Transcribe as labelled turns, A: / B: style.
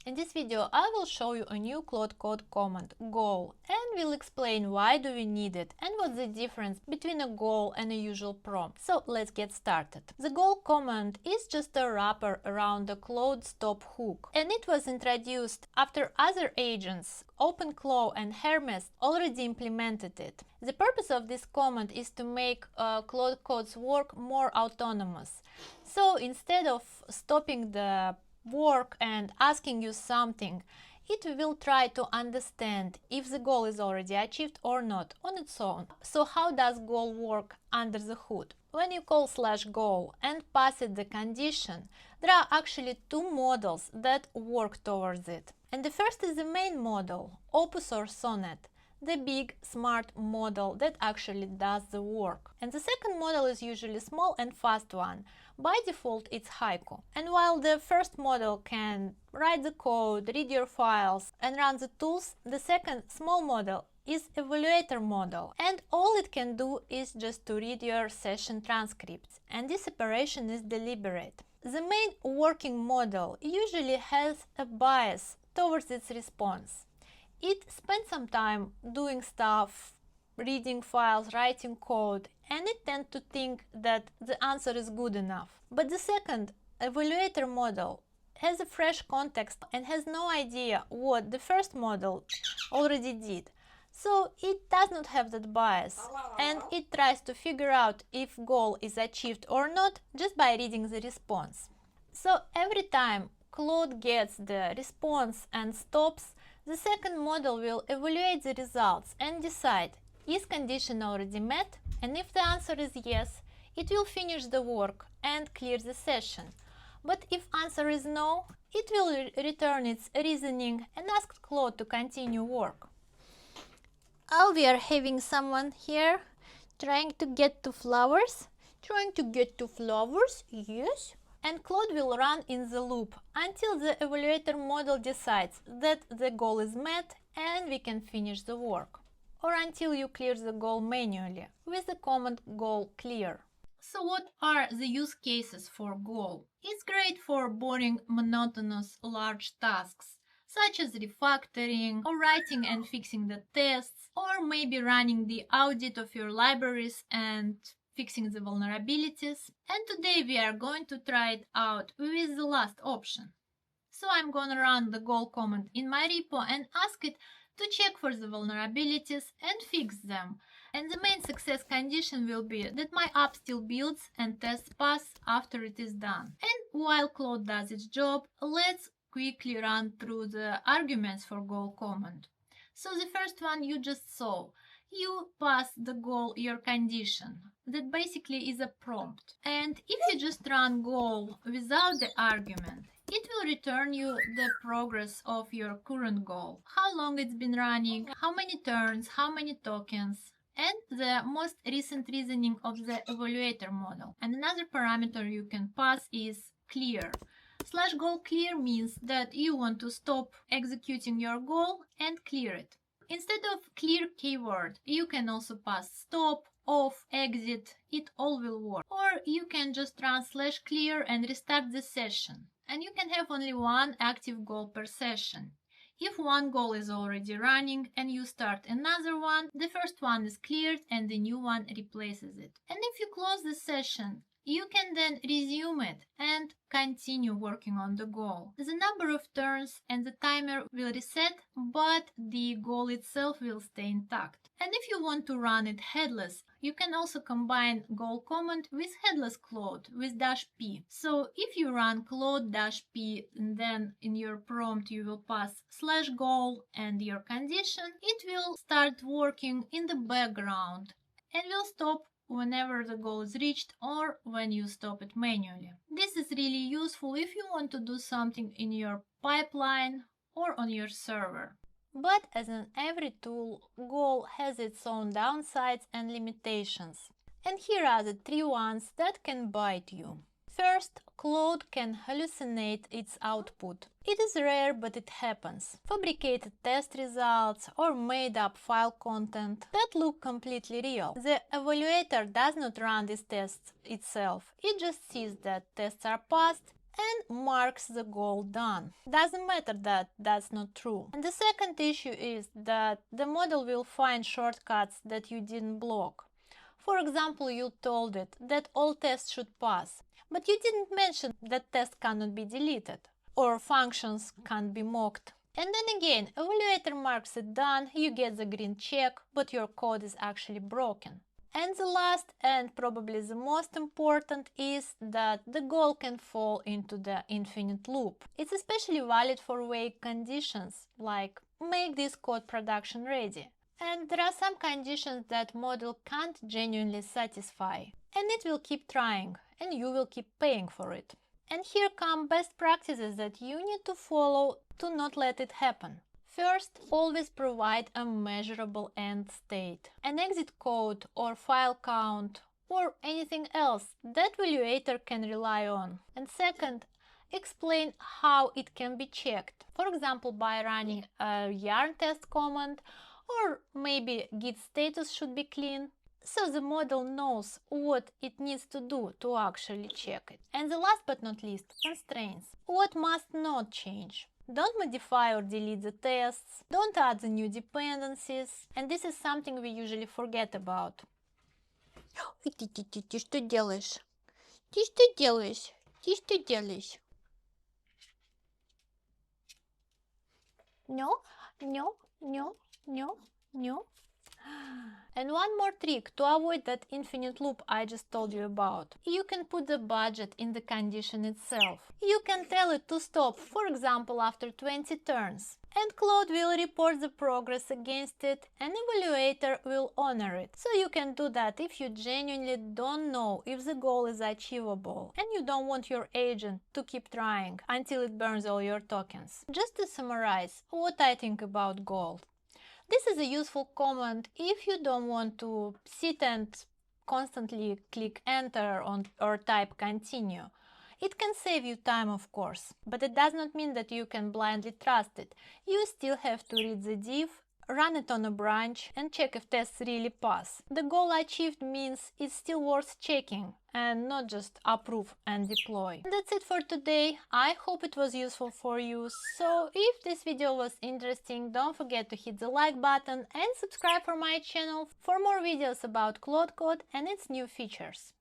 A: In this video I will show you a new Claude Code command, goal, and will explain why do we need it and what's the difference between a goal and a usual prompt. So let's get started. The goal command is just a wrapper around the Claude stop hook, and it was introduced after other agents, OpenClaw and Hermes, already implemented it. The purpose of this command is to make Claude Code's work more autonomous. So instead of stopping the work and asking you something, it will try to understand if the goal is already achieved or not on its own. So how does goal work under the hood? When you call /goal and pass it the condition, there are actually two models that work towards it. And the first is the main model, Opus or Sonnet, the big smart model that actually does the work. And the second model is usually small and fast one. By default it's Haiku. And while the first model can write the code, read your files and run the tools, the second small model is evaluator model, and all it can do is just to read your session transcripts, and this operation is deliberate. The main working model usually has a bias towards its response. It spends some time doing stuff, reading files, writing code, and it tends to think that the answer is good enough. But the second, evaluator model, has a fresh context and has no idea what the first model already did. So it does not have that bias, and it tries to figure out if goal is achieved or not just by reading the response. So every time Claude gets the response and stops, the second model will evaluate the results and decide, is condition already met? And if the answer is yes, it will finish the work and clear the session. But if answer is no, it will return its reasoning and ask Claude to continue work. Oh, we are having someone here trying to get to flowers? Trying to get to flowers? Yes. And Claude will run in the loop until the evaluator model decides that the goal is met and we can finish the work, or until you clear the goal manually with the command goal clear. So what are the use cases for goal? It's great for boring, monotonous, large tasks, such as refactoring or writing and fixing the tests, or maybe running the audit of your libraries and fixing the vulnerabilities. And today we are going to try it out with the last option. So I'm gonna run the goal command in my repo and ask it to check for the vulnerabilities and fix them. And the main success condition will be that my app still builds and tests pass after it is done. And while Claude does its job, let's quickly run through the arguments for goal command. So the first one you just saw. You pass the goal your condition. That basically is a prompt. And if you just run goal without the argument, it will return you the progress of your current goal. How long it's been running, how many turns, how many tokens, and the most recent reasoning of the evaluator model. And another parameter you can pass is clear. /goal clear means that you want to stop executing your goal and clear it. Instead of clear keyword, you can also pass stop, off, exit, it all will work. Or you can just run /clear and restart the session. And you can have only one active goal per session. If one goal is already running and you start another one, the first one is cleared and the new one replaces it. And if you close the session, you can then resume it and continue working on the goal. The number of turns and the timer will reset, but the goal itself will stay intact. And if you want to run it headless, you can also combine goal command with headless Claude with -p. So if you run Claude -p and then in your prompt you will pass /goal and your condition, it will start working in the background and will stop whenever the goal is reached or when you stop it manually. This is really useful if you want to do something in your pipeline or on your server. But as in every tool, goal has its own downsides and limitations. And here are the three ones that can bite you. First, Claude can hallucinate its output. It is rare, but it happens. Fabricated test results or made-up file content that look completely real. The evaluator does not run these tests itself. It just sees that tests are passed and marks the goal done. Doesn't matter that that's not true. And the second issue is that the model will find shortcuts that you didn't block. For example, you told it that all tests should pass, but you didn't mention that tests cannot be deleted or functions can't be mocked. And then again, evaluator marks it done, you get the green check, but your code is actually broken. And the last and probably the most important is that the goal can fall into the infinite loop. It's especially valid for vague conditions, like make this code production ready. And there are some conditions that model can't genuinely satisfy. And it will keep trying, and you will keep paying for it. And here come best practices that you need to follow to not let it happen. First, always provide a measurable end state, an exit code or file count or anything else that evaluator can rely on. And second, explain how it can be checked. For example, by running a yarn test command, or maybe git status should be clean, so the model knows what it needs to do to actually check it. And the last but not least, constraints. What must not change? Don't modify or delete the tests, don't add the new dependencies, and this is something we usually forget about. Ты что делаешь? Ты что делаешь? Ты что делаешь? No, no, no, no, no. And one more trick to avoid that infinite loop I just told you about. You can put the budget in the condition itself. You can tell it to stop, for example, after 20 turns. And Claude will report the progress against it and evaluator will honor it. So you can do that if you genuinely don't know if the goal is achievable and you don't want your agent to keep trying until it burns all your tokens. Just to summarize what I think about goal. This is a useful command if you don't want to sit and constantly click enter or type continue. It can save you time, of course, but it does not mean that you can blindly trust it. You still have to read the diff, run it on a branch and check if tests really pass. The goal achieved means it's still worth checking and not just approve and deploy. And that's it for today. I hope it was useful for you. So if this video was interesting, don't forget to hit the like button and subscribe for my channel for more videos about Claude Code and its new features.